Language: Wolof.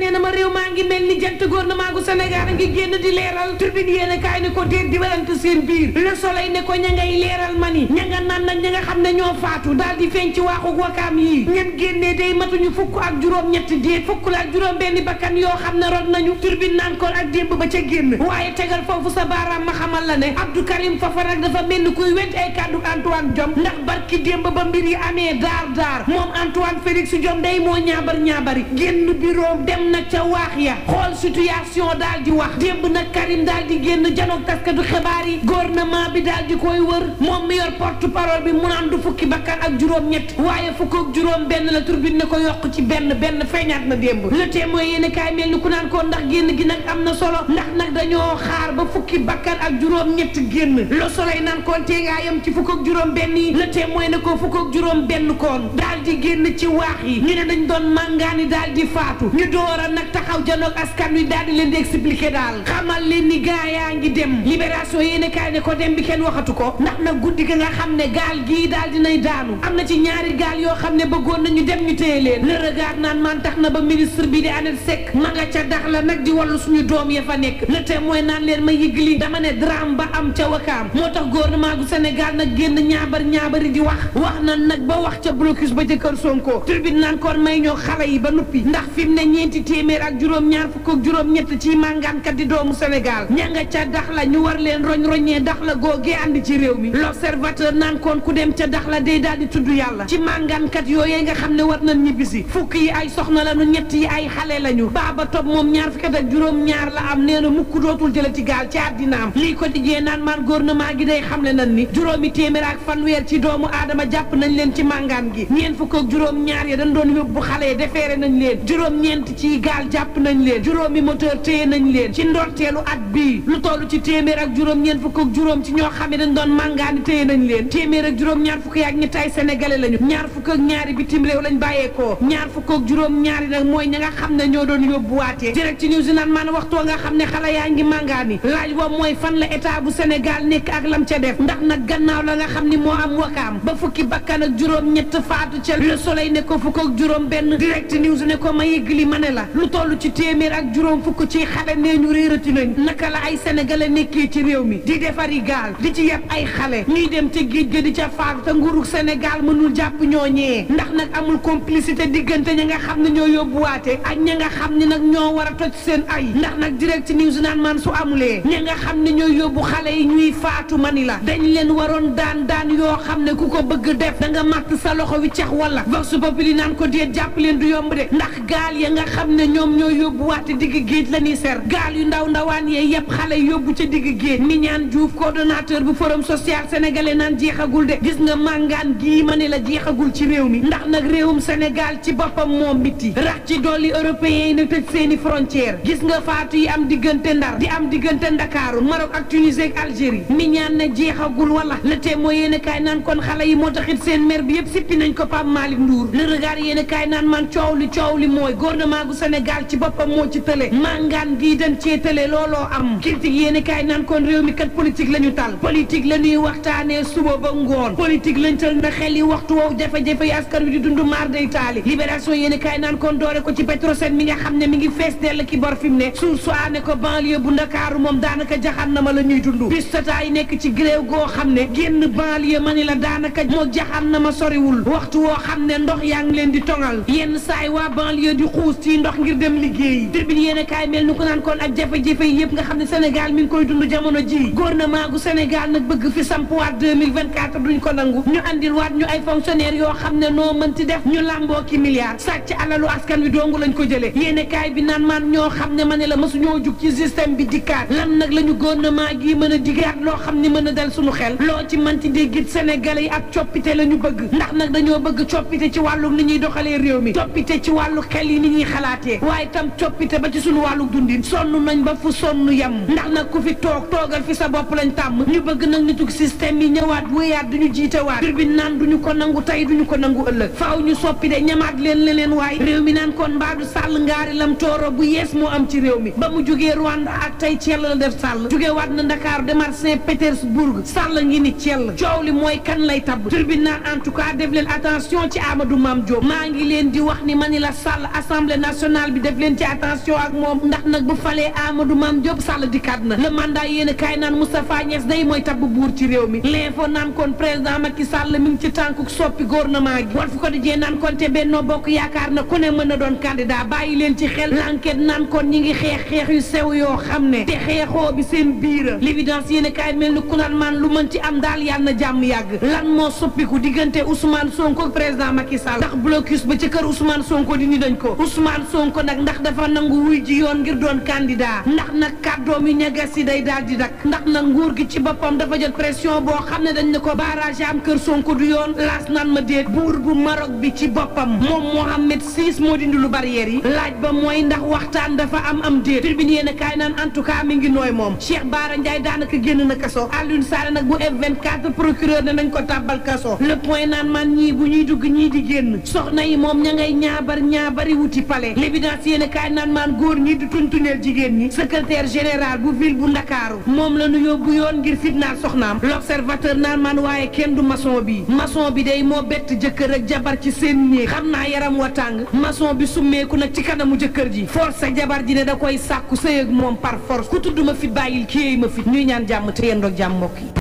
nee na ma réew maa ngi mel ni jant gouvernement gu Sénégal a ngi génn di leeral turbine yéene kaay ne ko déet di werante seen biir Le Soleil ne ko ña ngay leeral ma ni ña nga naan nag ña nga xam ne ñoo faatu daal di feeñ ci waaxu wakaam yi ñen génnee day matuñu fukk ak juróom ñett déet fukk la ak juróom benn bakkan yoo xam ne rod nañu turbine naan ko ak démb ba ca génn waaye tegal foofu sa baaraam ma xamal la ne Abdou Karim Fofana nag dafa mel ni kuy wet ay kàddu Antoine Diome ndax barki démb ba mbir yi amee daar moom Antoine Félix Diome day moo ñaabari génn bureau dem nag ca waax ya xool situation daal di wax démb nag Karim daal di génn janoog taskatu xibaar yi gouvernement bi daal di koy wër moom mi yor porte parole bi mu naan du fukki bakkan ak juróom ñett waaye fukk ak juróom benn la turbine ne ko yokk ci benn feeñaat na démb Le Témoin yéen kaay mel ni ku naan ko ndax génn gi nag am na solo ndax nag dañoo xaar ba fukki bakkan ak juróom ñett génn Le Soleil naan koon tee ngaa yem ci fukk ak juróom benn yi Le Témoin ne ko fukk ak juróom benn koon daal di génn ci waax yi ñu ne dañ doon màngaani daal di faatu ñu door a nag taxaw janoog askan wi daal di leen di expliquer daal xamal leen ni gaa yaa ngi dem Libération yéen kaay ne ko dem bi kenn waxatu ko ndax nag guddi ga nga xam ne gaal gii daal dinay daanu am na ci ñaari gaal yoo xam ne bëggoon nañu dem ñu téye leen Le Regard naan man tax na ba ministre bi di Annette Seck ma nga ca dax la nag di wallu suñu doom ya fa nekk Le Témoin naan leen ma yëgli dama ne drame ba am ca Wakaam moo tax gouvernement gu Sénégal nag génn ñaabari di wax na nag ba wax ca blocus ba ca kër Sonko Tribune naan kon may ñoo xale yi ba nuppi ndax fi mu ne ñeenti téeméer ak juróom-ñaar fukk ak juróom-ñett ci màngaankat di doomu Sénégal ña nga ca dax la ñu war leen roñee dax la googee andi ci réew mi L'Observateur naan kon ku dem ca dax la day daal di tudd yàlla ci màngaankat yooyee nga xam ne war nañ ñibbisi fukk yi ay soxna lañu ñett yi ay xale lañu Baba Top moom ñaar fukk ak juróom-ñaar la am nee na mukk dootul jëlati gaal ci àddinaam lii ko dijee naan man gouvernement gi day xamle nañ ni juróomi téeméer ak fanweer ci doomu aadama jàpp nañ leen ci màngaan gi ñeent fukk ak juróom-ñaar ya dañ doon yóbbu xale defeere nañ leen juróom-ñeent ci gaal jàpp nañ leen juróomi moteur téye nañ leen ci ndorteelu at bii lu toll ci téeméer ak juróom-ñeent fukk ak juróom ci ñoo xam ne dañ doon màngaani téye nañ leen téeméer ak juróom-ñaar fukk ak ñett ay sénégalais lañu ñaar fukk ak ñaari bitim réew lañ bàyyeekoo ñaar fukk ak juróom-ñaari nag mooy ña nga xam ne ñoo doon yóbbuwaatee Direct News naan man waxtoo nga xam ne xale yaa ngi màngaani laaj wa mooy fan la état bu Sénégal nekk ak lam ca def ndax nag gannaaw la nga xam ni moo am Wakaam ba fukki bakkan ak juróom-ñett faatu ca Le Soleil ne ko fukk ak juróom benn Direct News ne ko ma yëgli ma ne la lu toll ci téeméer ak juróom fukk ci xale nee ñu réerati nañ naka la ay sénégalais nekkee ci réew mi di defari gaal di ci yeb ay xale ñuy dem ca géej ga di ca faatu te nguurug Sénégal mënul jàpp ñooñee ndax nag amul complicité diggante ña nga xam ne ñoo yóbbuwaate ak ña nga xam ne nag ñoo war a toj seen ay ndax nag Direct News naan man su amulee ña nga xam ne ñoo yóbbu xale yi ñuy faatu mani la dañ leen waroon daan yoo xam ne ku ko bëgg def da nga matt sa loxo wi cax wala Vox Populi naan ko déet jàpp leen du yomb de ndax gaal ya nga xam ne ñoom ñoo yóbbuwaate digg géej la ñuy ser gaal yu ndawaan yee yëpp xale yóbbu ca digg géej ni ñaan Diouf coordonnateur bu forum social sénégalais naan jeexagul de gis nga màngaan gii ma ne la jeexagul ci réew mi ndax nag réewum Sénégal ci boppam moom miti rax ci dolli européens yi nag tëj seeni frontière gis nga faatu yi am diggante Ndar di am diggante Ndakaaru Maroc ak Tunisie ak Algérie mi ñaan na jeexagul wala Le Témoin yéen kaay naan kon xale yi moo taxit seen mer bi yëpp sippi nañ ko Pape Malick Ndour Le Regard yéen kaay naan man coow li mooy gouvernement gu Sénégal ci boppam moo ci tële màngaan gii dañ cee tële looloo am critique yéen kaay naan kon réew mi kat politique la ñu tal politique la ñuy waxtaanee suba ba ngoon politique lañ tël na xel yi waxtu woowu jafe-jafe yi askan wi di dund maar day taali Libération yéen kaay naan kon doore ko ci Petrosen mi nga xam ne mi ngi fees dell ki bor fi mu ne suuf su aane ko banlieue bu Ndakaaru moom daanaka jaxannama la ñuy dund bis tata yi nekk ci gréew goo xam ne génn banlieue ma ni la daanaka moo jaxannama soriwul waxtu woo xam ne ndox yaa ngi leen di tongal yenn saay waa banlieue di xuus ci ndox ngir dem liggéeyi Tribune yéen kaay mel ni ko naan kon ak jafe-jafe yi yëpp nga xam ne Sénégal mi ngi koy dund jamono ji gouvernement gu Sénégal nag bëgg fi sampuwaat 2024 duñ ko nangu ñu andil waat ñu ay fonctionnaire yoo xam ne noo mënti def ñu làmboo ki milliards sàcc alalu askan wi dongu lañ ko jëlee yéen kaay bi naan maan ñoo xam ne ma ne la mësuñoo jug ci système bi dikkaat lan nag la ñu gouvernement gi mën a digaat loo xam ne mën a dal suñu xel loo ci mënti déggit Sénégalais yi ak coppite la ñu bëgg ndax nag dañoo bëgg coppite ci wàllu ni ñuy doxalee réew mi coppite ci wàllu xel yi ni ñuy xalaatee waaye tam coppite ba ci suñu wàllu dundin sonn nañ ba fu sonn yem ndax nag ku fi toogal fi sa bopp lañ tàmm ñu bëgg nag nitug système yi ñëwaat wéyaat duñu jiitewaat Tribune naan duñu ko nangu tey duñu ko nangu ëllëg faaw ñu soppi de ñamaat leen leneen waaye réew mi naan kon mbaadu sàll ngaari lam tooro bu yees moo am ci réew mi ba mu jógee Rwanda ak tey Thiel la def sàll jógee waat na Dakar demar Saint-Pétersbourg sàll ngi ni Thiel coow li mooy kan lay tabb Tribune naan en tout cas def leen attention ci Amadou Mame Diop maa ngi leen di wax ni mani la sàll assemblée nationale national bi def leen ci attention ak moom ndax nag bu falee Amadou Mame Diop Sall dikkaat na le mandat yéen a kaay naan Moustapha Niasse day mooy tabb buur ci réew mi l'info naan kon président Macky Sall mi ngi ci tànkuk soppi gouvernement gi Walf Quotidien naan kon te Benno Bokk Yaakaar na ku ne mën na doon candidat bàyyi leen ci xel l'enquête naan kon ñi ngi xeex yu sew yoo xam ne te xeexoo bi seen biir l'évidence yéen a kaay mel ni ku naan maan lu mën ci am daal yàlla na jàmm yàgg lan moo soppiku diggante Ousmane Sonko ak président Macky Sall ndax blocus ba ci kër Ousmane Sonko di ni dañ ko Ousmane Sonko nag ndax dafa nangu wuy ji yoon ngir doon candidat ndax nag kàddoom yi ñagas yi day daal di dak ndax nag nguur gi ci boppam dafa jot pression boo xam ne dañ ne ko barrage am kër Sonko du yoon laas naan ma déet buur bu Maroc bi ci boppam moom Mohamed VI moo dindi lu barrière yi laaj ba mooy ndax waxtaan dafa am déet tribune yéen a kaay naan en tout cas mi ngi nooy moom Cheikh Bara Ndiaye daanaka génn na kaso Alioune Sarr nag bu F24 procureur ne nañ ko tàbbal kaso le point naan man ñii bu ñuy dugg ñii di génn soxna yi moom ña ngay ñaabari wuti palais l'évidence yéen a kaay naan maan góor ñi di tuntuneel jigéen ñi secrétaire général bu ville bu Ndakaaru moom la ñu yóbbu yoon ngir fitnaal soxnaam l'observateur naan maan waaye kenn du maçon bi day moo bett jëkkër ak jabar ci seen néeg xam naa yaram wa tàng maçon bi summeeku nag ci kanamu jëkkër ji force ak jabar ji ne da koy sàkku sëy ak moom par force ku tudd ma fit bàyyil kii ma fit ñuy ñaan jàmm te yendoog jàmm mbokk yi